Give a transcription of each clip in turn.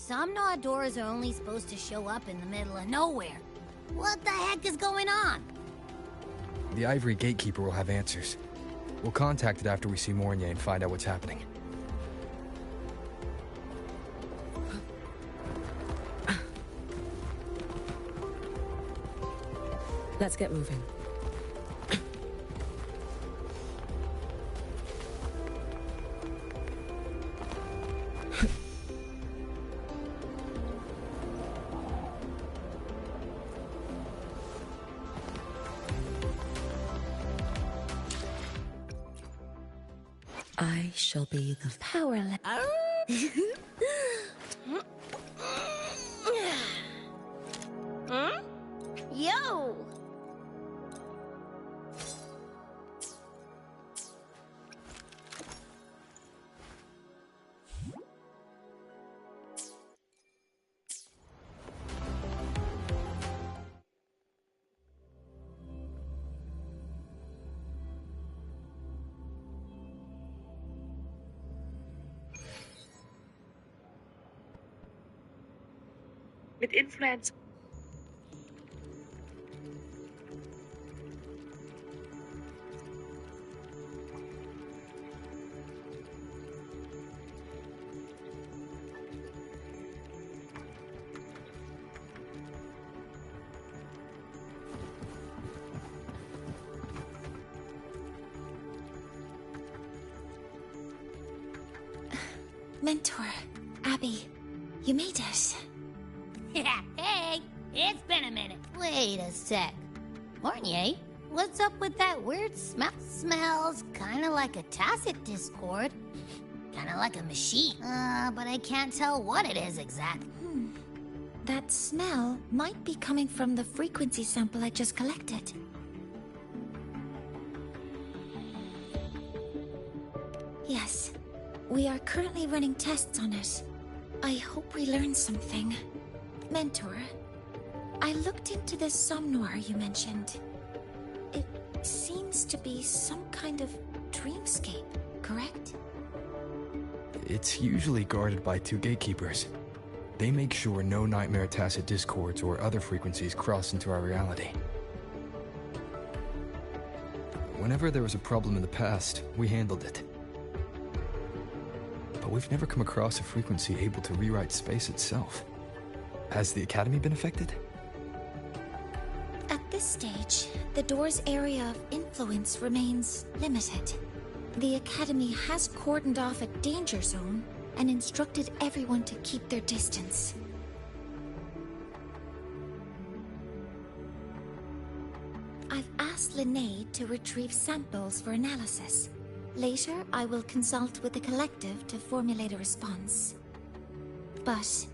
Some doors are only supposed to show up in the middle of nowhere. What the heck is going on? The Ivory Gatekeeper will have answers. We'll contact it after we see Mornier and find out what's happening. Let's get moving. I shall be the Powerless. Yo! Mit Influencer. Mentor, Abby, you made it. Yeah, hey, it's been a minute. Wait a sec. Mornier, what's up with that weird smell? Smells kinda like a tacit discord. Kinda like a machine. But I can't tell what it is exactly. That smell might be coming from the frequency sample I just collected. Yes, we are currently running tests on it. I hope we learn something. Mentor, I looked into this somnoir you mentioned. It seems to be some kind of dreamscape, correct? It's usually guarded by two gatekeepers. They make sure no nightmare tacit discords or other frequencies cross into our reality. Whenever there was a problem in the past, we handled it. But we've never come across a frequency able to rewrite space itself. Has the Academy been affected? At this stage, the door's area of influence remains limited. The Academy has cordoned off a danger zone and instructed everyone to keep their distance. I've asked Linnae to retrieve samples for analysis. Later, I will consult with the collective to formulate a response. But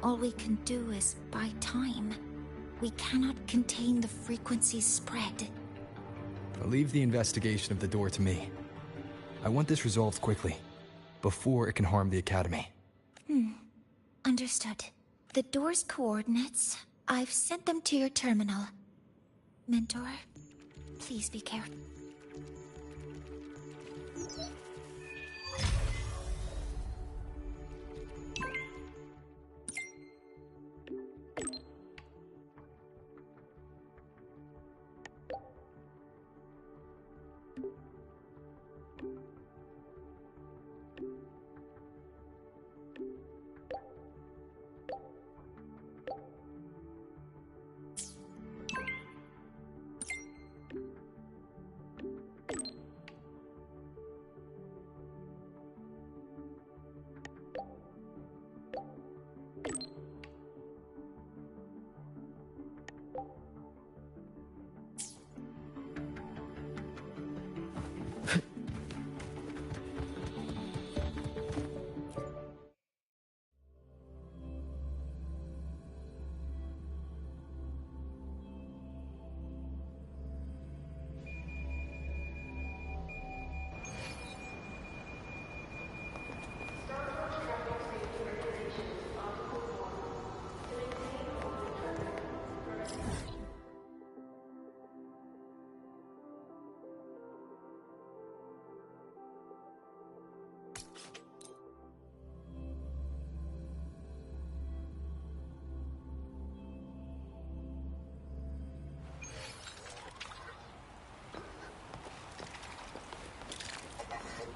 all we can do is buy time. We cannot contain the frequency's spread. Leave the investigation of the door to me. I want this resolved quickly, before it can harm the Academy. Understood. The door's coordinates, I've sent them to your terminal. Mentor, please be careful.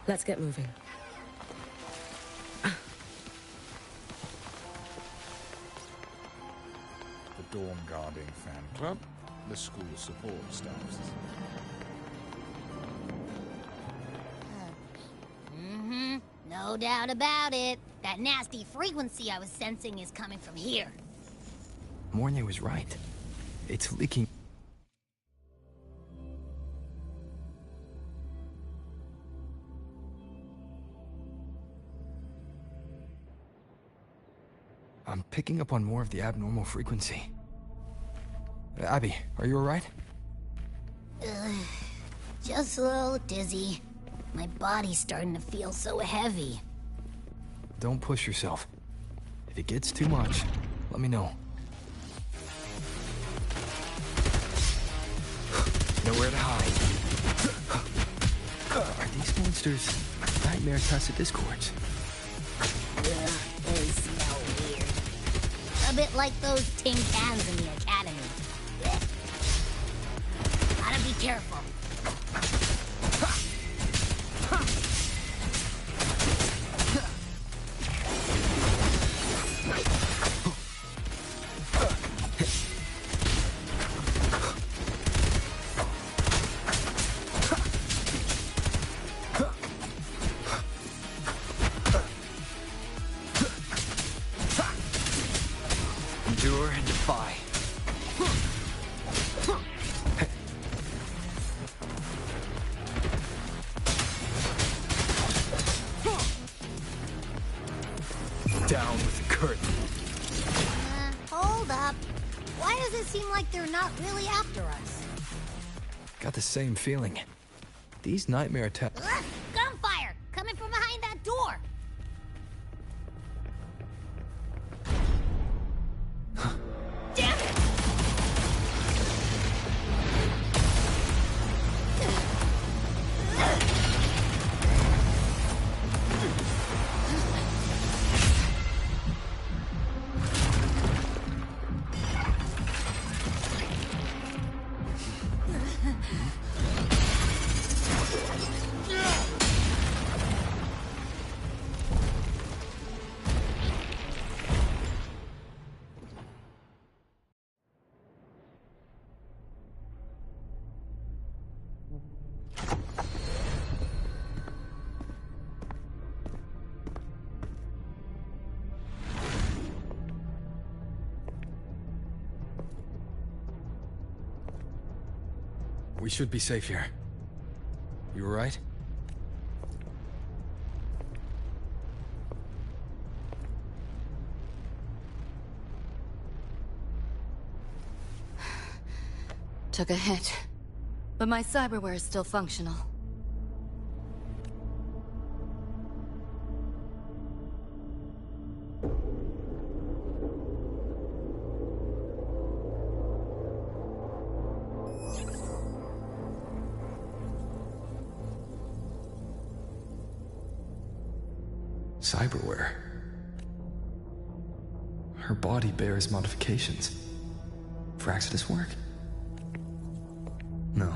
Let's get moving. The Dawn Guarding Fan Club, the school support staffs. No doubt about it. That nasty frequency I was sensing is coming from here. Mornay was right. It's leaking. I'm picking up on more of the abnormal frequency. Abby, are you alright? Just a little dizzy. My body's starting to feel so heavy. Don't push yourself. If it gets too much, let me know. Nowhere to hide. Are these monsters nightmare tacit discords? They smell weird. A bit like those tin cans in the academy. Gotta be careful. Endure and defy. Down with the curtain. Hold up. Why does it seem like they're not really after us? Got the same feeling. These nightmare attacks. Gunfire! Coming from behind that door! Damn it! We should be safe here. You alright? Took a hit, but my cyberware is still functional. Cyberware. Her body bears modifications. For Exodus work? No.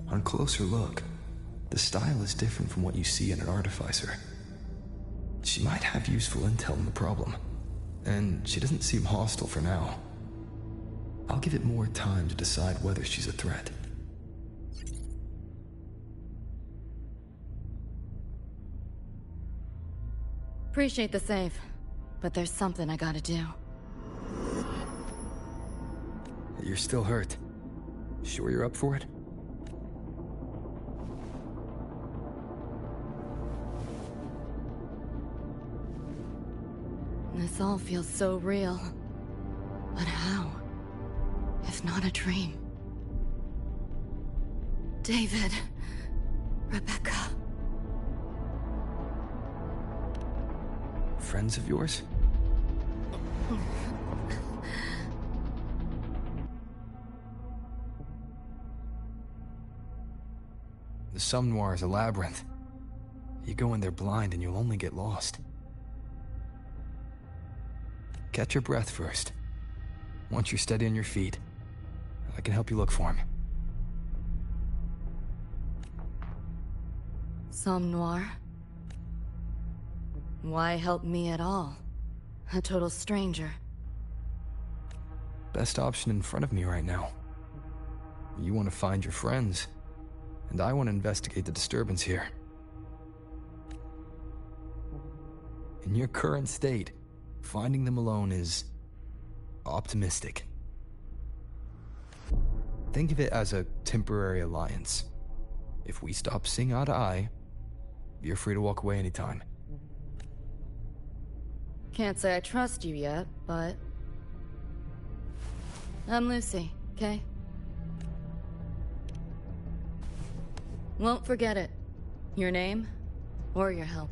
On closer look, the style is different from what you see in an artificer. She might have useful intel on the problem, and she doesn't seem hostile for now. I'll give it more time to decide whether she's a threat. Appreciate the save, but there's something I gotta do. You're still hurt. Sure you're up for it? This all feels so real. But how? If not a dream? David. Rebecca. Friends of yours? The Somme Noir is a labyrinth. You go in there blind and you'll only get lost. Catch your breath first. Once you're steady on your feet, I can help you look for him. Somme Noir? Why help me at all? A total stranger. Best option in front of me right now. You want to find your friends, and I want to investigate the disturbance here. In your current state, finding them alone is optimistic. Think of it as a temporary alliance. If we stop seeing eye to eye, you're free to walk away anytime. Can't say I trust you yet, but... I'm Lucy, okay? Won't forget it. Your name, or your help.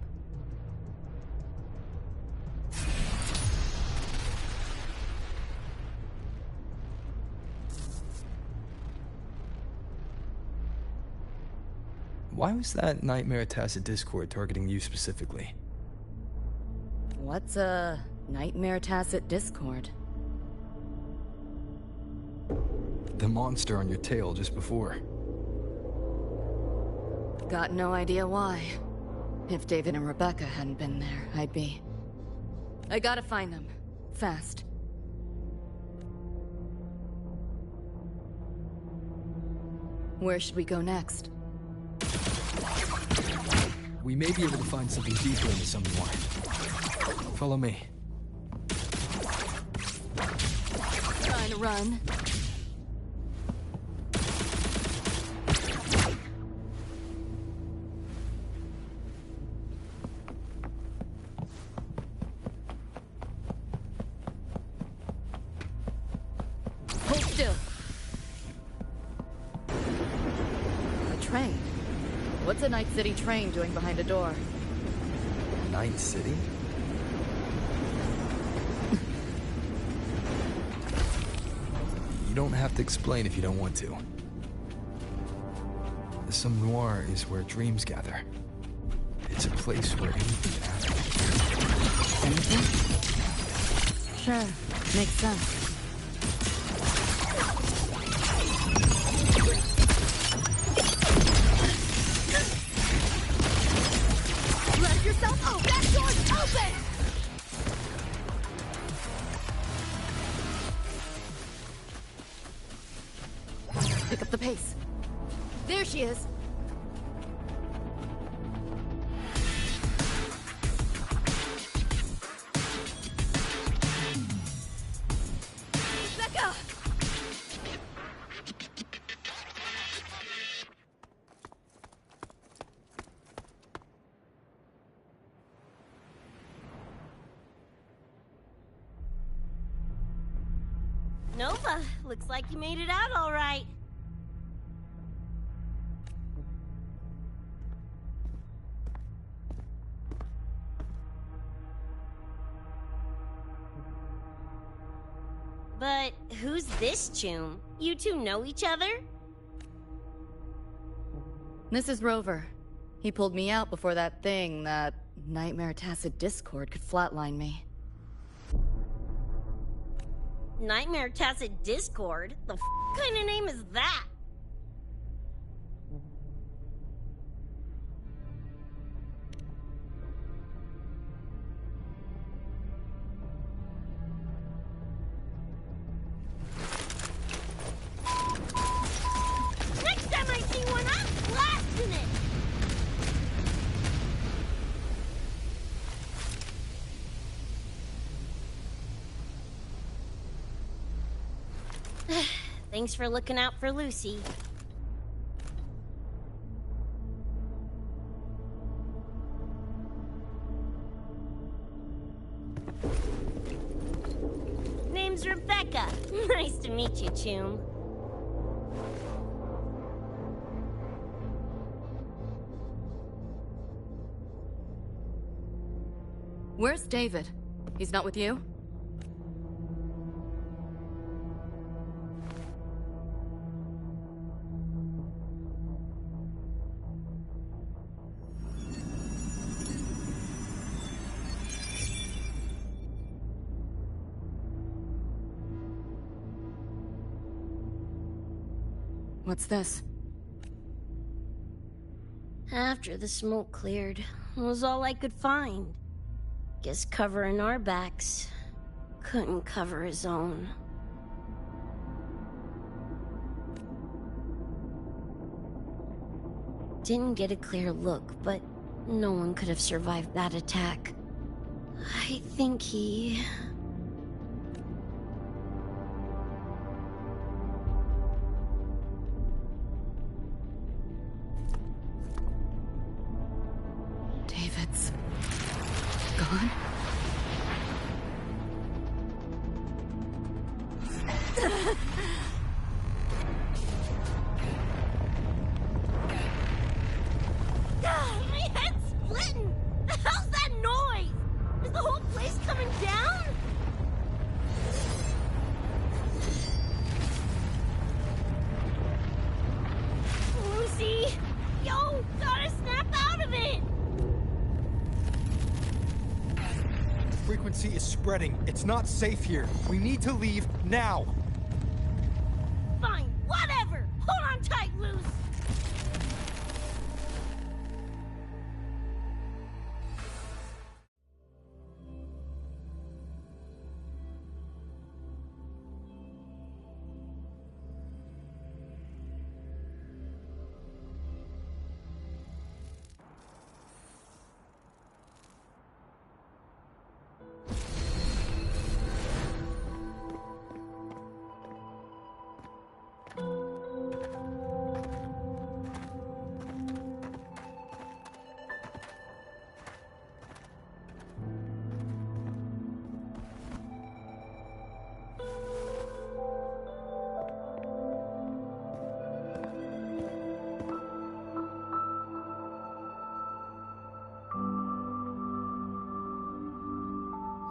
Why was that Nightmare Tacit Discord targeting you specifically? What's a Nightmare Tacit Discord? The monster on your tail just before. Got no idea why. If David and Rebecca hadn't been there, I'd be... I gotta find them. Fast. Where should we go next? We may be able to find something deeper into some more. Follow me. Trying to run. Hold still. A train. What's a Night City train doing behind a door? Night City? You don't have to explain if you don't want to. The Somme Noir is where dreams gather. It's a place where anything can happen. Anything? Sure. Makes sense. Let yourself out! That door's open! Pick up the pace. There she is. Becca! Nova, looks like you made it out all right. But who's this Choom? You two know each other? This is Rover. He pulled me out before that thing, that Nightmare Tacit Discord, could flatline me. Nightmare Tacit Discord? The kind of name is that? Next time I see one, I'm blasting it! Thanks for looking out for Lucy. Name's Rebecca. Nice to meet you, Choom. Where's David? He's not with you? What's this? After the smoke cleared, it was all I could find. Guess covering our backs couldn't cover his own. Didn't get a clear look, but no one could have survived that attack. I think he... David's gone? My head's splitting! The hell's that noise? Is the whole place coming down? Lucy! Yo, gotta snap out of it! Frequency is spreading. It's not safe here. We need to leave now. Fine, whatever! Hold on tight, Luce!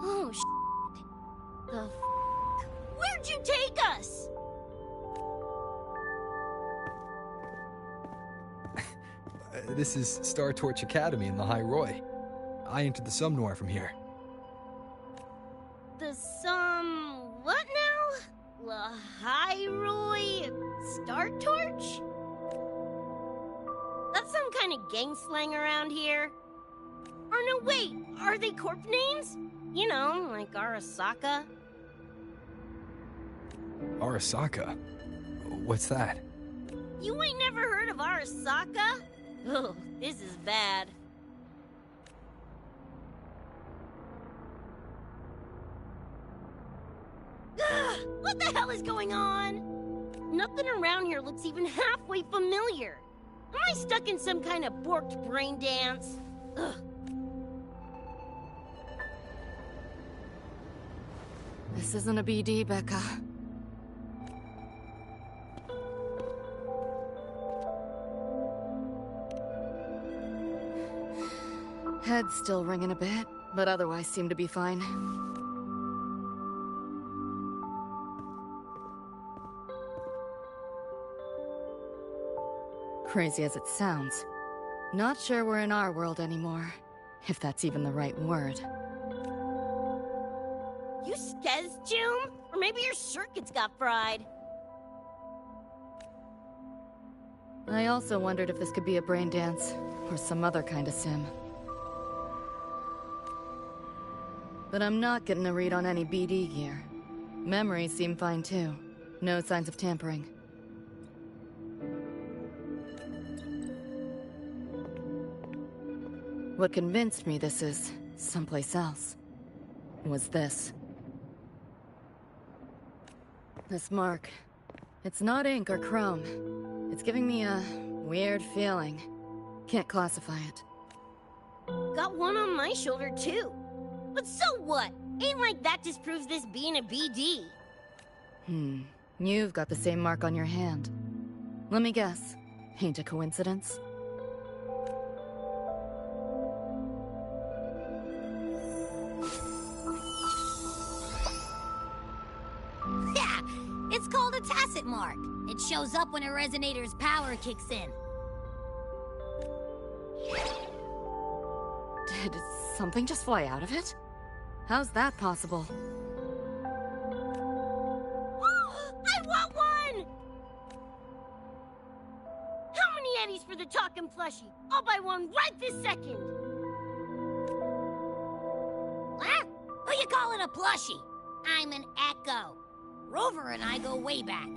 Oh, shit. The f***? Where'd you take us? This is Star Torch Academy in the High Roy. I entered the Sumnor from here. The what now? Lahiroi Star Torch? That's some kind of gang slang around here. Or no, wait, are they corp names? You know, like Arasaka. Arasaka? What's that? You ain't never heard of Arasaka? Oh, this is bad. Ugh, what the hell is going on? Nothing around here looks even halfway familiar. Am I stuck in some kind of borked brain dance? Ugh. This isn't a BD, Becca. Head's still ringing a bit, but otherwise seem to be fine. Crazy as it sounds, not sure we're in our world anymore, if that's even the right word. You skez, June? Or maybe your circuits got fried. I also wondered if this could be a brain dance, or some other kind of sim. But I'm not getting a read on any BD gear. Memories seem fine too. No signs of tampering. What convinced me this is someplace else was this. This mark. It's not ink or chrome. It's giving me a weird feeling. Can't classify it. Got one on my shoulder too. But so what? Ain't like that disproves this being a BD. You've got the same mark on your hand. Let me guess. Ain't a coincidence? Yeah, it's called a tacit mark. It shows up when a resonator's power kicks in. Did something just fly out of it? How's that possible? I want one! How many panties for the talking plushie. I'll buy one right this second. Huh? Who you calling a plushie? I'm an Echo. Rover and I go way back.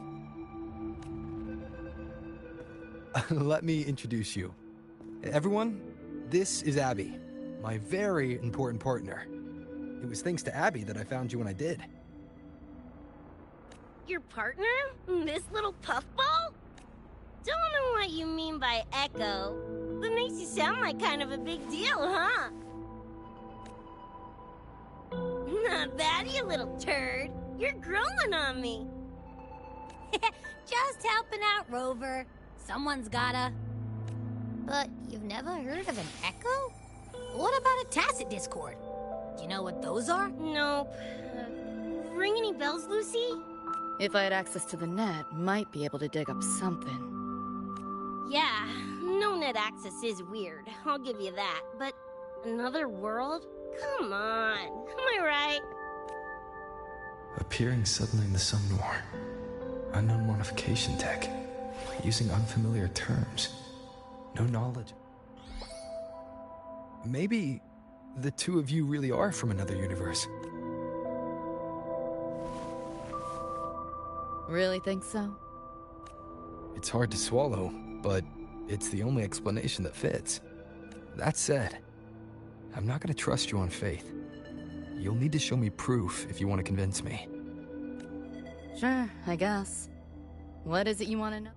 Let me introduce you. Everyone, this is Abby, my very important partner. It was thanks to Abby that I found you when I did. Your partner? This little puffball? Don't know what you mean by Echo. That makes you sound like kind of a big deal, huh? Not bad, you little turd. You're growing on me. Just helping out Rover. Someone's gotta. But you've never heard of an Echo? What about a tacit discord? Do you know what those are? Nope. Ring any bells, Lucy? If I had access to the net, might be able to dig up something. Yeah, no net access is weird. I'll give you that. But another world? Come on. Am I right? Appearing suddenly in the Sumnor. Unknown modification tech. Using unfamiliar terms. No knowledge. Maybe the two of you really are from another universe. Really think so? It's hard to swallow, but it's the only explanation that fits. That said, I'm not going to trust you on faith. You'll need to show me proof if you want to convince me. Sure, I guess. What is it you want to know?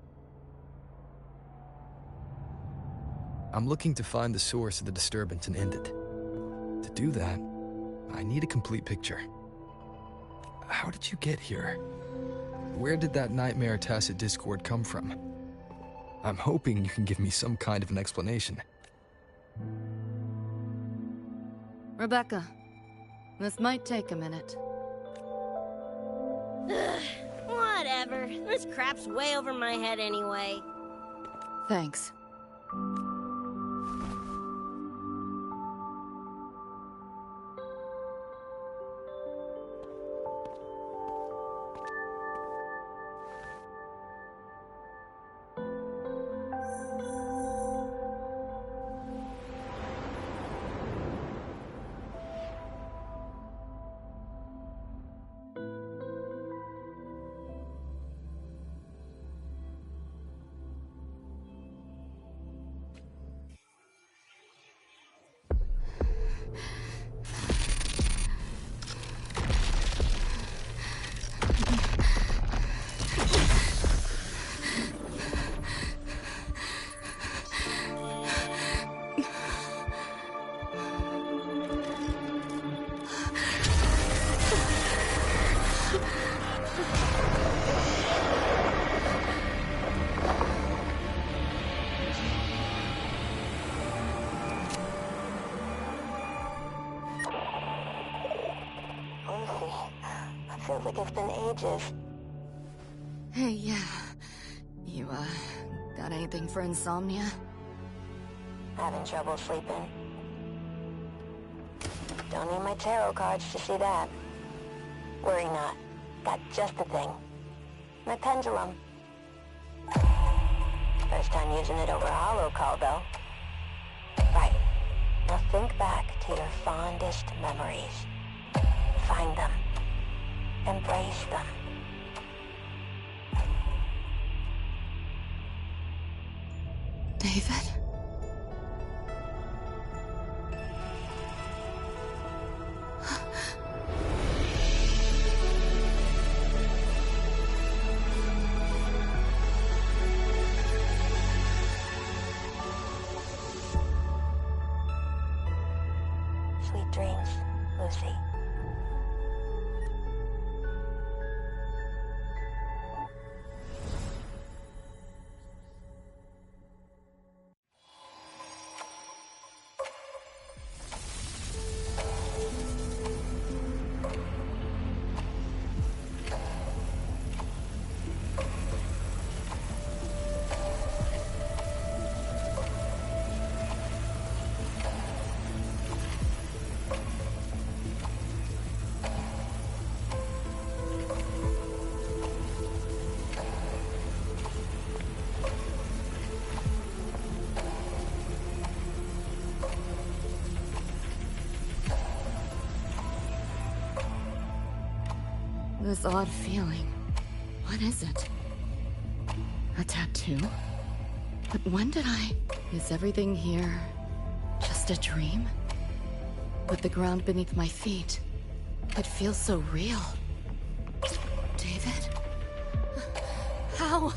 I'm looking to find the source of the disturbance and end it. To do that, I need a complete picture. How did you get here? Where did that nightmare tacit discord come from? I'm hoping you can give me some kind of an explanation. Rebecca, this might take a minute. Whatever. This crap's way over my head anyway. Thanks. Feels like it's been ages. Hey, yeah. You, got anything for insomnia? Having trouble sleeping. Don't need my tarot cards to see that. Worry not. Got just the thing. My pendulum. First time using it over a holo call, though. Right. Now think back to your fondest memories. Find them. Embrace them. David? Sweet dreams, Lucy. This odd feeling. What is it? A tattoo? But when did I... Is everything here just a dream? With the ground beneath my feet, it feels so real. David? How?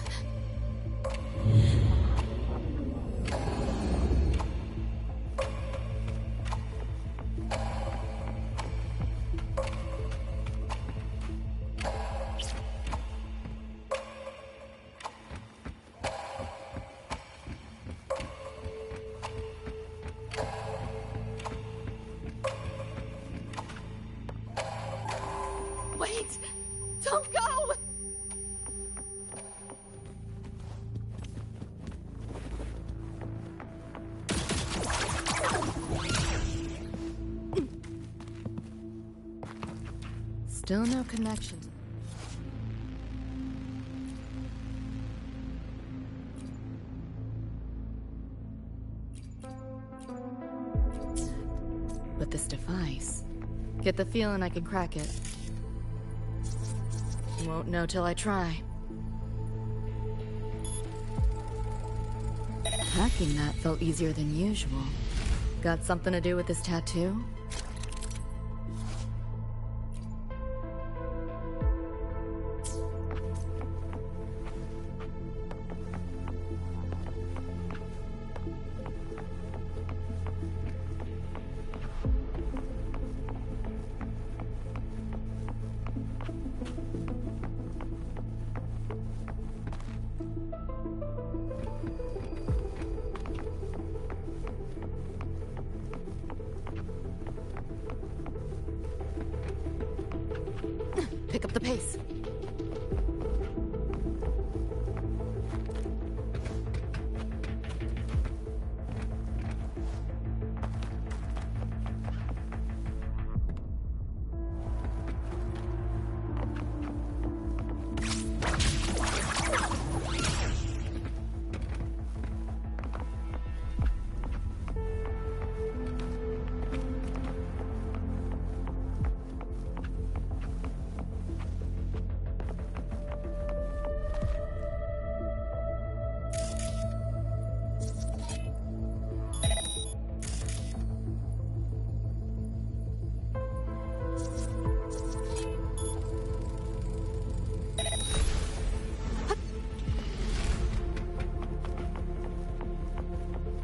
Wait! Don't go! Still no connection. But this device... Get the feeling I could crack it. Won't know till I try. Hacking that felt easier than usual. Got something to do with this tattoo? Pick up the pace.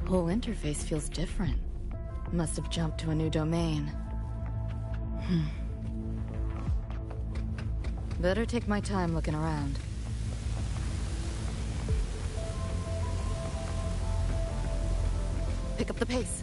Whole interface feels different. Must have jumped to a new domain. Better take my time looking around. Pick up the pace.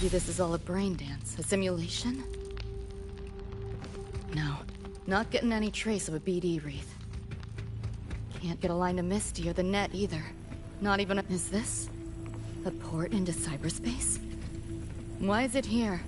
Maybe this is all a brain dance, a simulation? No, not getting any trace of a BD wreath. Can't get a line to Misty or the net either. Not even a... Is this a port into cyberspace? Why is it here?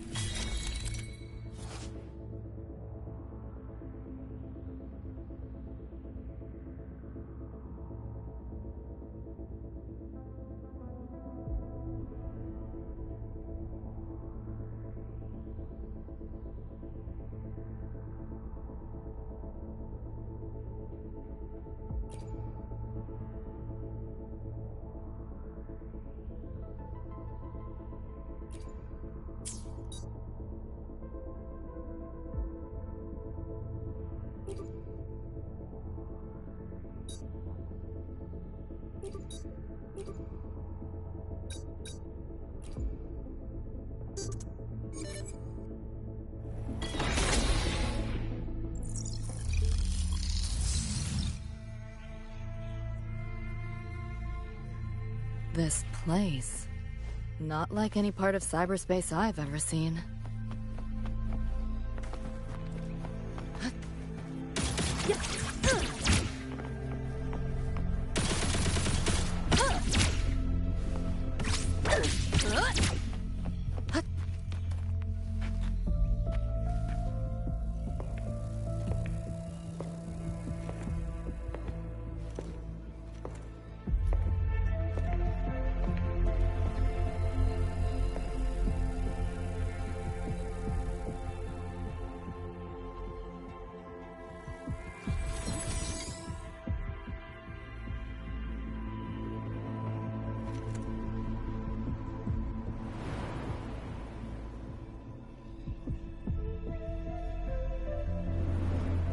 This place. Not like any part of cyberspace I've ever seen.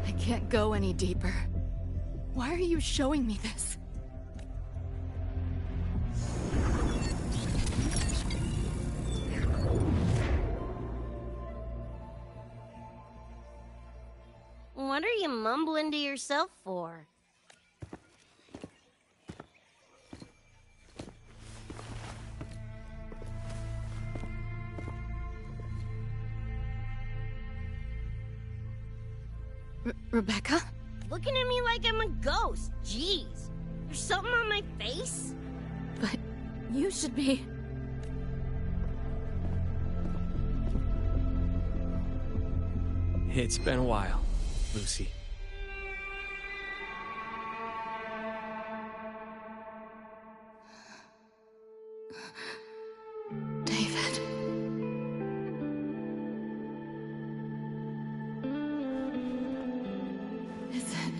I can't go any deeper. Why are you showing me this? What are you mumbling to yourself for? Rebecca? Looking at me like I'm a ghost. Jeez. There's something on my face? But you should be... It's been a while, Lucy. David. Is it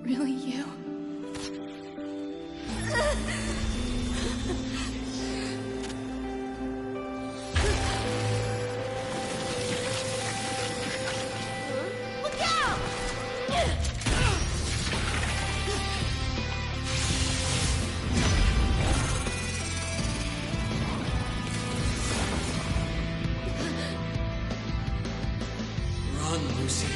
really you? Look out! Run, Lucy.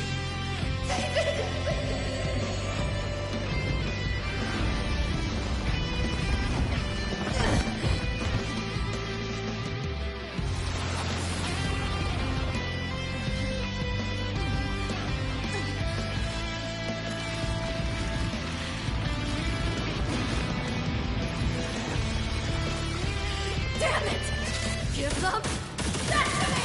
Damn it! Give them that to me!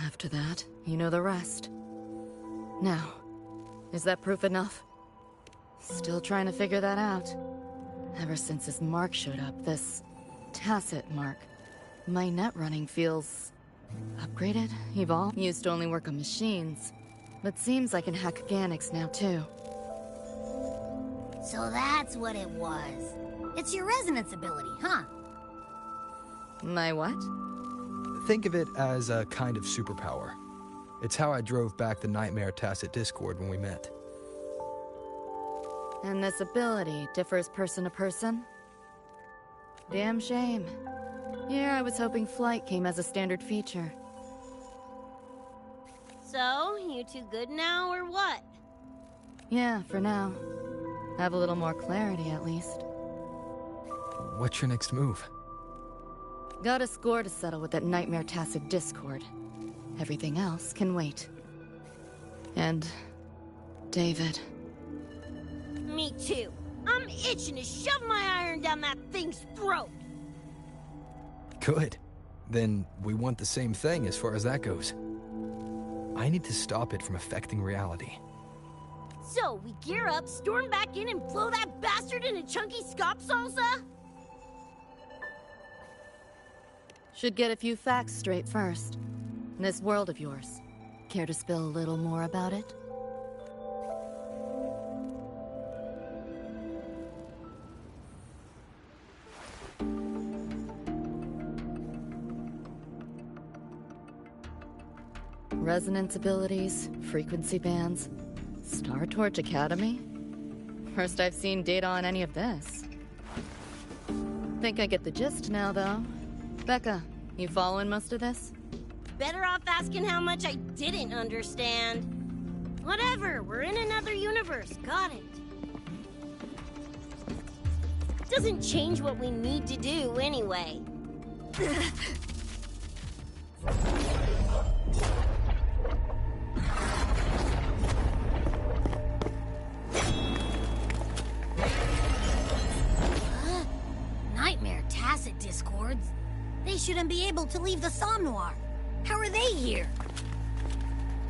After that, you know the rest. Now, is that proof enough? Still trying to figure that out. Ever since this mark showed up, this tacit mark, my net running feels upgraded, evolved. Used to only work on machines, but seems I can hack organics now too. So that's what it was. It's your resonance ability, huh? My what? Think of it as a kind of superpower. It's how I drove back the Nightmare Tacit Discord when we met. And this ability differs person to person? Damn shame. Here I was hoping flight came as a standard feature. So, you two good now, or what? Yeah, for now. Have a little more clarity, at least. What's your next move? Got a score to settle with that Nightmare Tacit Discord. Everything else can wait. And... David. Me too. I'm itching to shove my iron down that thing's throat. Good. Then we want the same thing as far as that goes. I need to stop it from affecting reality. So, we gear up, storm back in, and blow that bastard into chunky scop salsa? Should get a few facts straight first. This world of yours. Care to spill a little more about it? Resonance abilities, frequency bands, Star Torch Academy? First I've seen data on any of this. Think I get the gist now, though. Becca, You following most of this? Better off asking how much I didn't understand. Whatever, we're in another universe. Got it. Doesn't change what we need to do anyway. Nightmare tacit discords. They shouldn't be able to leave the Somnoir. How are they here?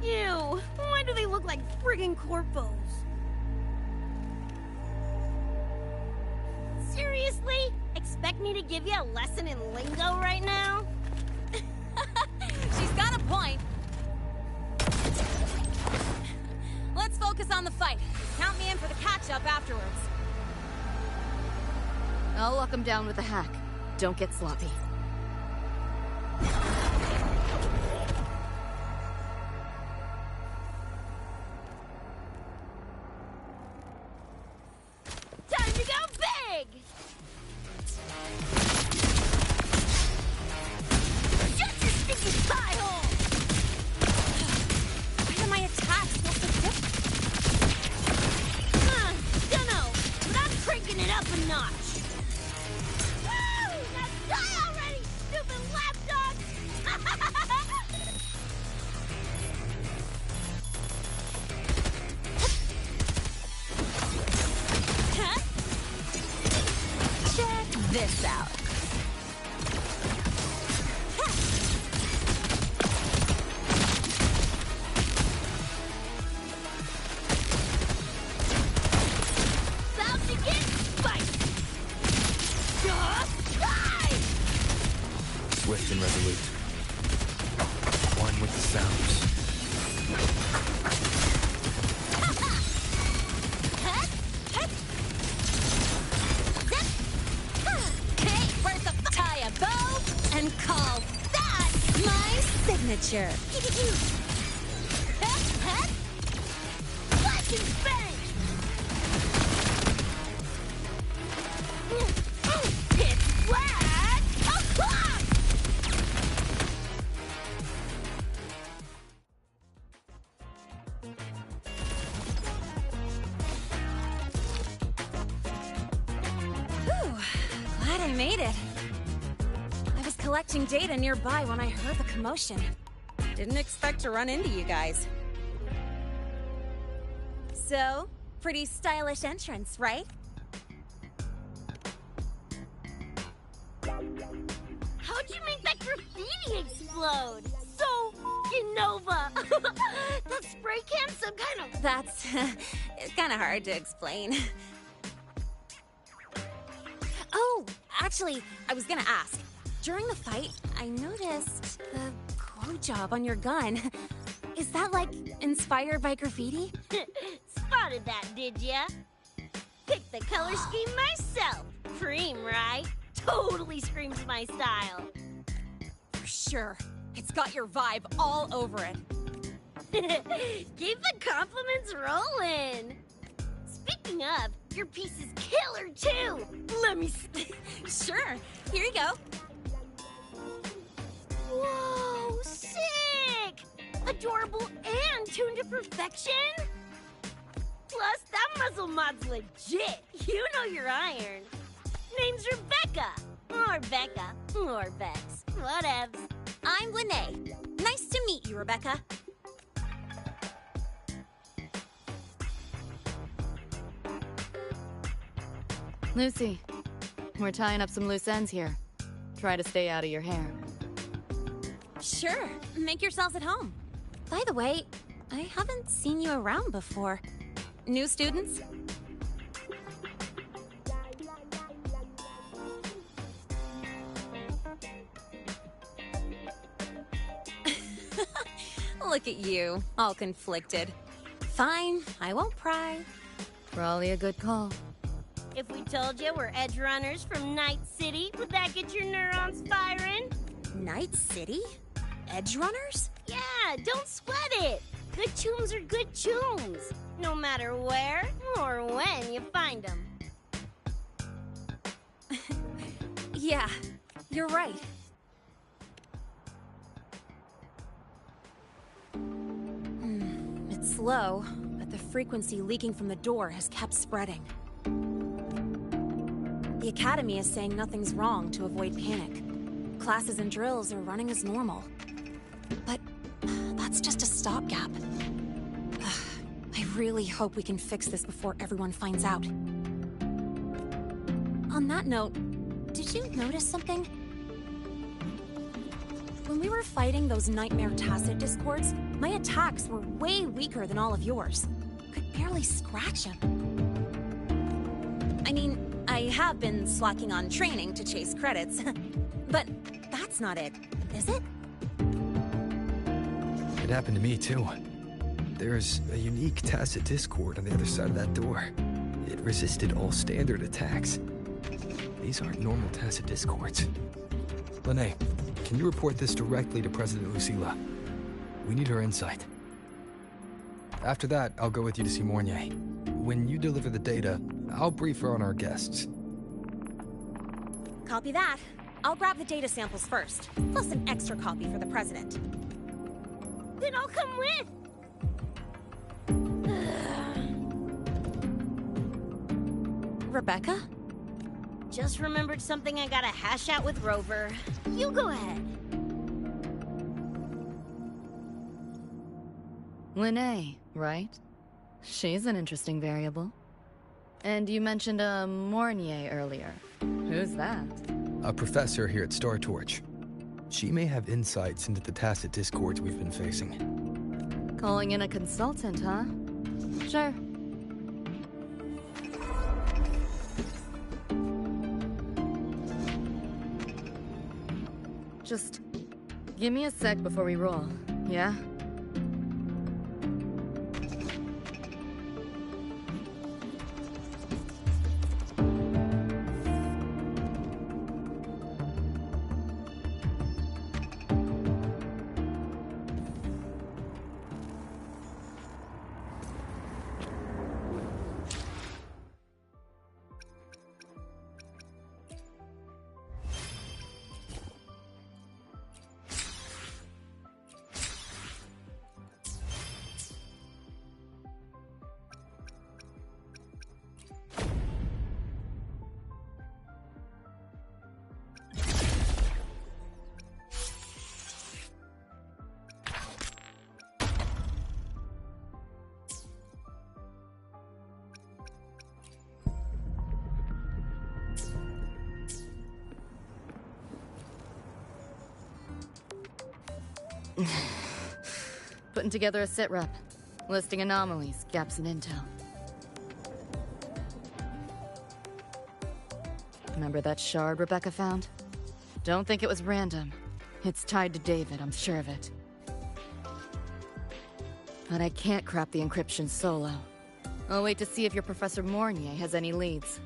Ew, why do they look like friggin' corpos? Seriously? Expect me to give you a lesson in lingo right now? She's got a point. Let's focus on the fight. Count me in for the catch-up afterwards. I'll lock him down with a hack. Don't get sloppy. Time to go big! Shut your stinking pie hole! Why are my attacks supposed to dip? Dunno, but I'm cranking it up a notch. Woo! Now die already, stupid lapdog! Check this out. About to get spicy! Just die! Swift and resolute. One with the sounds. Okay, where's the tie a bow and call that my signature? Flash and bang! Pitch black! O'clock! Whew, glad I made it. I was collecting data nearby when I heard the commotion. Didn't expect to run into you guys. So, pretty stylish entrance, right? How'd you make that graffiti explode? So, Nova! That spray can some kind of... That's it's kind of hard to explain. Oh, actually, I was gonna ask. During the fight, I noticed the glow job on your gun. Is that, like, inspired by graffiti? Spotted that, did ya? Picked the color scheme myself. Cream, right? Totally screams my style. For sure. It's got your vibe all over it. Keep the compliments rolling. Speaking of, your piece is killer too. Let me Sure. Here you go. Whoa, sick! Adorable and tuned to perfection? Plus, that muscle mod's legit. You know your iron. Name's Rebecca. Or Becca. Or Bex. Whatevs. I'm Lene. Nice to meet you, Rebecca. Lucy, we're tying up some loose ends here. Try to stay out of your hair. Sure. Make yourselves at home. By the way, I haven't seen you around before. New students? Look at you, all conflicted. Fine, I won't pry. Probably a good call. If we told you we're edge runners from Night City, would that get your neurons firing? Night City? Edge runners? Yeah, don't sweat it. Good tunes are good tunes, no matter where or when you find them. Yeah, you're right. low, but the frequency leaking from the door has kept spreading. The Academy is saying nothing's wrong to avoid panic. Classes and drills are running as normal. But that's just a stopgap. I really hope we can fix this before everyone finds out. On that note, did you notice something? When we were fighting those nightmare tacit discords, my attacks were way weaker than all of yours. Could barely scratch him. I mean, I have been slacking on training to chase credits, but that's not it, is it? It happened to me too. There's a unique tacit discord on the other side of that door. It resisted all standard attacks. These aren't normal tacit discords. Lene, can you report this directly to President Lucilla? We need her insight. After that, I'll go with you to see Mornier. When you deliver the data, I'll brief her on our guests. Copy that. I'll grab the data samples first, plus an extra copy for the President. Then I'll come with! Rebecca? Just remembered something I gotta hash out with Rover. You go ahead. Lene, right? She's an interesting variable. And you mentioned a Mornier earlier. Who's that? A professor here at Star Torch. She may have insights into the tacit discords we've been facing. Calling in a consultant, huh? Sure. Just give me a sec before we roll, yeah? Putting together a sit rep, listing anomalies, gaps in intel. Remember that shard Rebecca found? Don't think it was random. It's tied to David, I'm sure of it. But I can't crack the encryption solo. I'll wait to see if your Professor Mornier has any leads.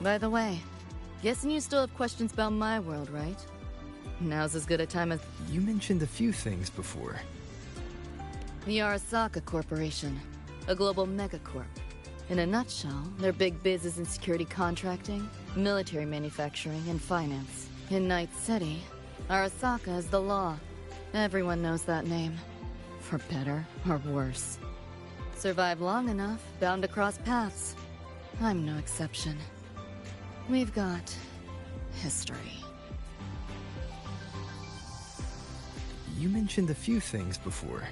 By the way, guessing you still have questions about my world, right? Now's as good a time as... You mentioned a few things before. The Arasaka Corporation, a global megacorp. In a nutshell, their big biz is in security contracting, military manufacturing, and finance. In Night City, Arasaka is the law. Everyone knows that name. For better or worse. Survive long enough, bound to cross paths. I'm no exception. We've got... history. You mentioned a few things before.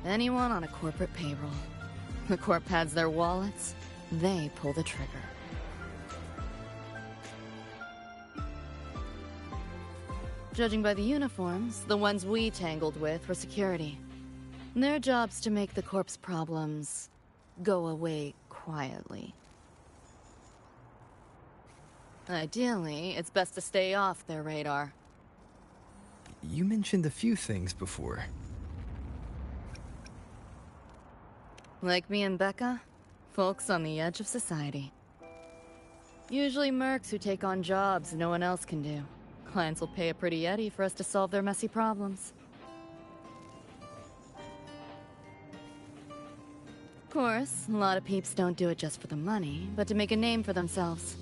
Anyone on a corporate payroll. The corp pads their wallets, they pull the trigger. Judging by the uniforms, the ones we tangled with were security. Their job's to make the corp's problems go away quietly. Ideally, it's best to stay off their radar. You mentioned a few things before. Like me and Becca, folks on the edge of society. Usually mercs who take on jobs no one else can do. Clients will pay a pretty eddy for us to solve their messy problems. Of course, a lot of peeps don't do it just for the money, but to make a name for themselves.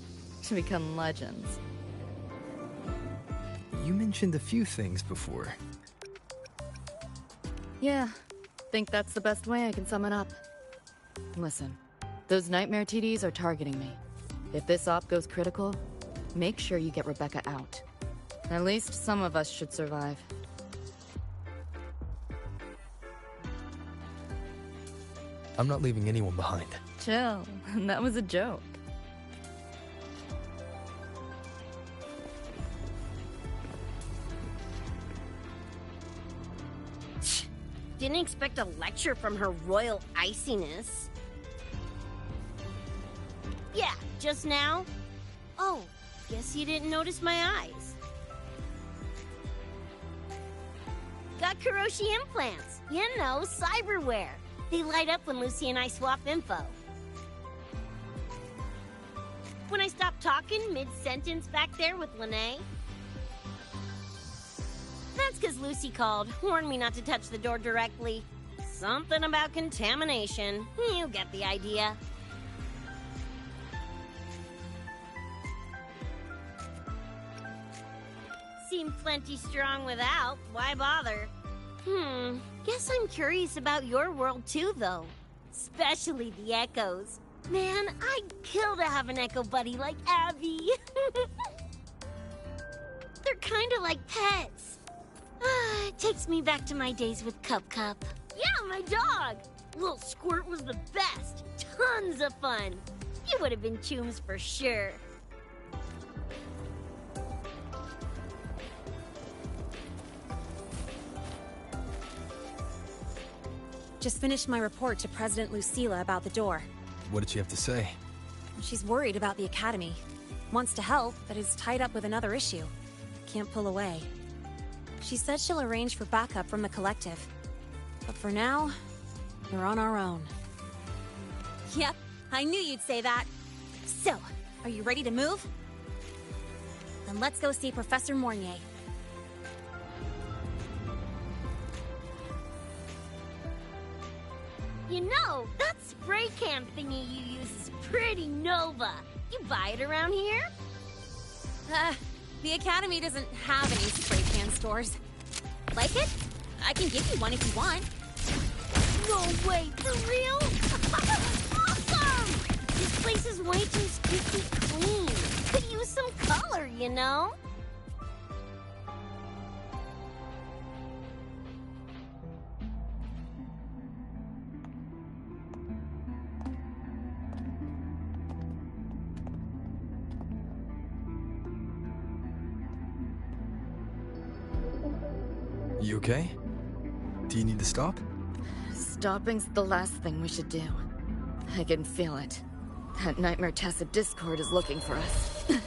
To become legends. You mentioned a few things before. Yeah, think that's the best way I can sum it up. Listen, those nightmare TDs are targeting me. If this op goes critical, make sure you get Rebecca out. At least some of us should survive. I'm not leaving anyone behind. Chill, that was a joke. Didn't expect a lecture from her royal iciness. Yeah, just now? Oh, guess you didn't notice my eyes. Got Kuroshi implants. You know, cyberware. They light up when Lucy and I swap info. When I stopped talking mid-sentence back there with Lene. That's because Lucy called, warned me not to touch the door directly. Something about contamination. You get the idea. Seem plenty strong without. Why bother? Guess I'm curious about your world too, though. Especially the echoes. Man, I'd kill to have an echo buddy like Abby. They're kind of like pets. It takes me back to my days with Cup Cup. Yeah, my dog! Little Squirt was the best. Tons of fun. You would have been chooms for sure. Just finished my report to President Lucilla about the door. What did she have to say? She's worried about the Academy. Wants to help, but is tied up with another issue. Can't pull away. She said she'll arrange for backup from the Collective. But for now, we're on our own. Yep, I knew you'd say that. So, are you ready to move? Then let's go see Professor Mornier. You know, that spray can thingy you use is pretty Nova. You buy it around here? The Academy doesn't have any spray can stores. Like it? I can give you one if you want. No way, for real? Awesome! This place is way too squeaky clean. Could use some color, you know? You okay? Do you need to stop? Stopping's the last thing we should do. I can feel it. That Nightmare Tacit Discord is looking for us. Lucy!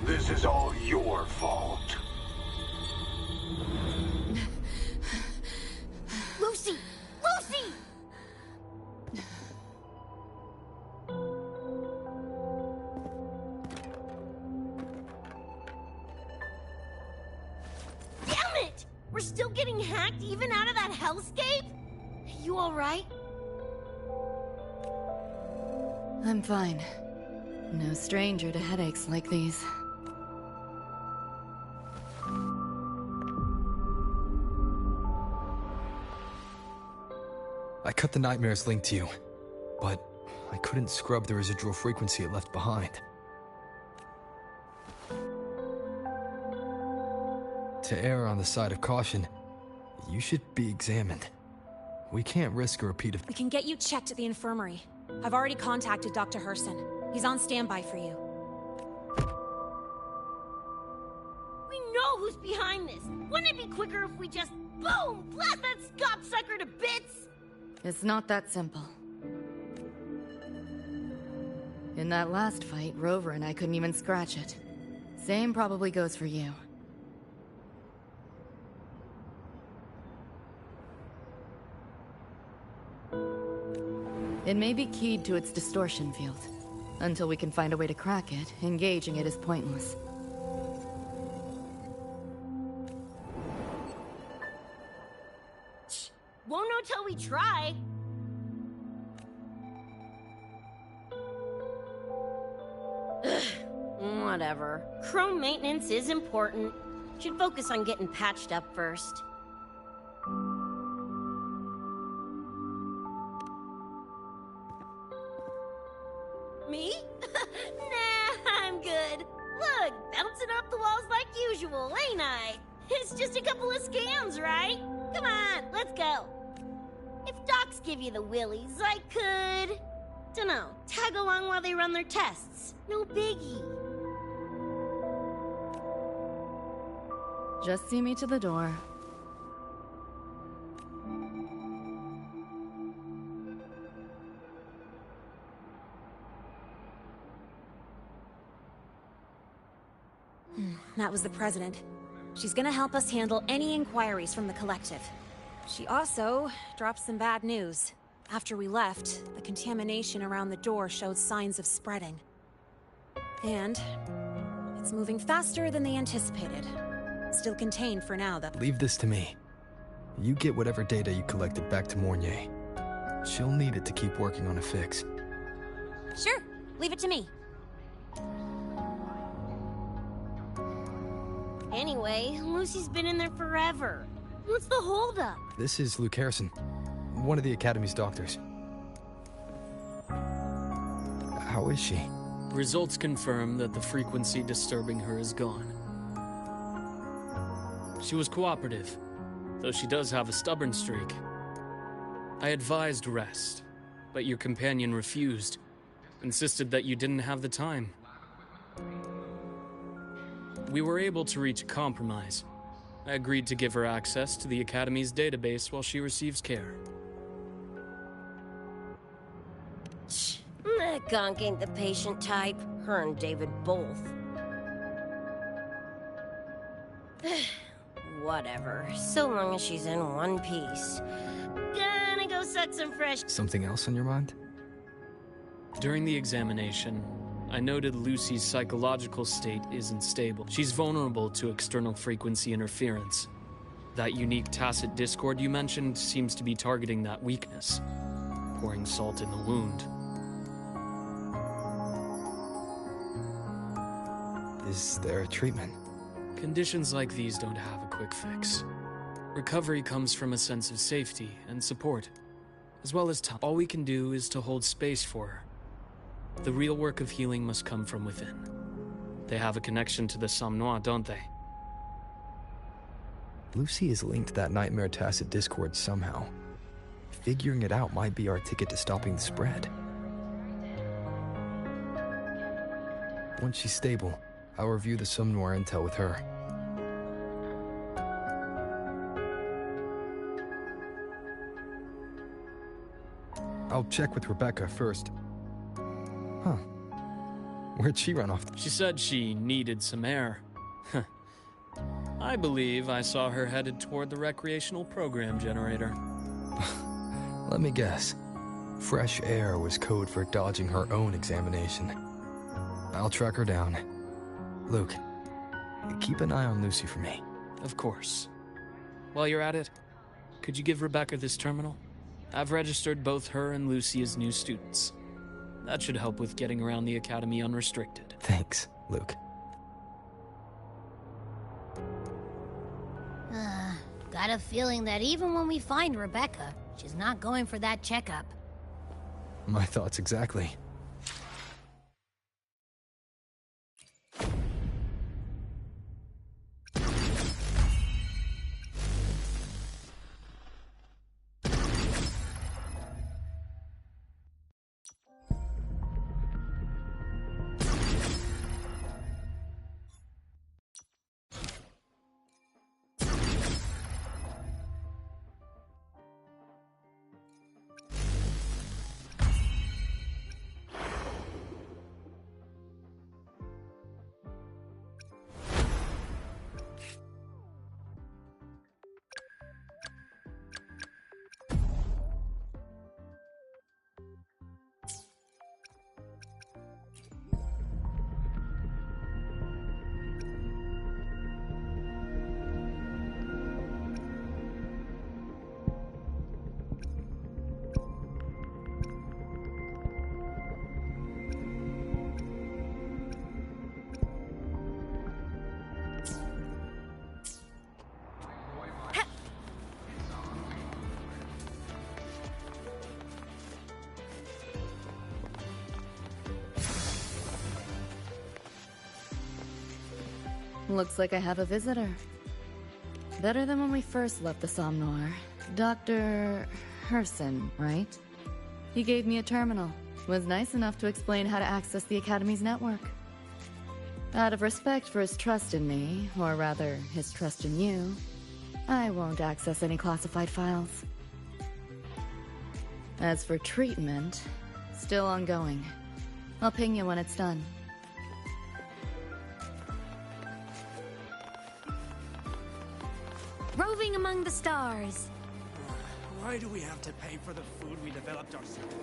This is all your fault. Lucy! Lucy! Damn it! We're still getting hacked even out of that hellscape? You alright? I'm fine. No stranger to headaches like these. I cut the Nightmare's link to you, but I couldn't scrub the residual frequency it left behind. To err on the side of caution, you should be examined. We can't risk a repeat of... We can get you checked at the infirmary. I've already contacted Dr. Herson. He's on standby for you. We know who's behind this. Wouldn't it be quicker if we just, boom, blast that gobsucker to bits? It's not that simple. In that last fight, Rover and I couldn't even scratch it. Same probably goes for you. It may be keyed to its distortion field. Until we can find a way to crack it, engaging it is pointless. Won't know till we try. Ugh, whatever. Chrome maintenance is important. Should focus on getting patched up first. Me? Nah, I'm good. Look, bouncing off the walls like usual, ain't I? It's just a couple of scams, right? Come on, let's go. If docs give you the willies, I could... dunno, tag along while they run their tests. No biggie. Just see me to the door. That was the President. She's gonna help us handle any inquiries from the Collective. She also dropped some bad news. After we left, the contamination around the door showed signs of spreading. And it's moving faster than they anticipated. Still contained for now, though. Leave this to me. You get whatever data you collected back to Mornier. She'll need it to keep working on a fix. Sure, leave it to me. Anyway, Lucy's been in there forever. What's the holdup? This is Luke Harrison, one of the Academy's doctors. How is she? Results confirm that the frequency disturbing her is gone. She was cooperative, though she does have a stubborn streak. I advised rest, but your companion refused, insisted that you didn't have the time. We were able to reach a compromise. I agreed to give her access to the Academy's database while she receives care. That gonk ain't the patient type. Her and David both. Whatever, so long as she's in one piece. Gonna go suck some fresh... Something else on your mind? During the examination, I noted Lucy's psychological state isn't stable. She's vulnerable to external frequency interference. That unique tacit discord you mentioned seems to be targeting that weakness, pouring salt in the wound. Is there a treatment? Conditions like these don't have a quick fix. Recovery comes from a sense of safety and support, as well as time. All we can do is to hold space for her. The real work of healing must come from within. They have a connection to the Somme Noire, don't they? Lucy is linked to that nightmare tacit discord somehow. Figuring it out might be our ticket to stopping the spread. Once she's stable, I'll review the Somme Noire intel with her. I'll check with Rebecca first. Huh. Where'd she run off? She said she needed some air. I believe I saw her headed toward the recreational program generator. Let me guess. Fresh air was code for dodging her own examination. I'll track her down. Luke, keep an eye on Lucy for me. Of course. While you're at it, could you give Rebecca this terminal? I've registered both her and Lucy as new students. That should help with getting around the Academy unrestricted. Thanks, Luke. Got a feeling that even when we find Rebecca, she's not going for that checkup. My thoughts exactly. Looks like I have a visitor. Better than when we first left the Somnor. Dr. Herson, right? He gave me a terminal. Was nice enough to explain how to access the Academy's network. Out of respect for his trust in me, or rather, his trust in you, I won't access any classified files. As for treatment, still ongoing. I'll ping you when it's done. Roving among the stars. Why do we have to pay for the food we developed ourselves?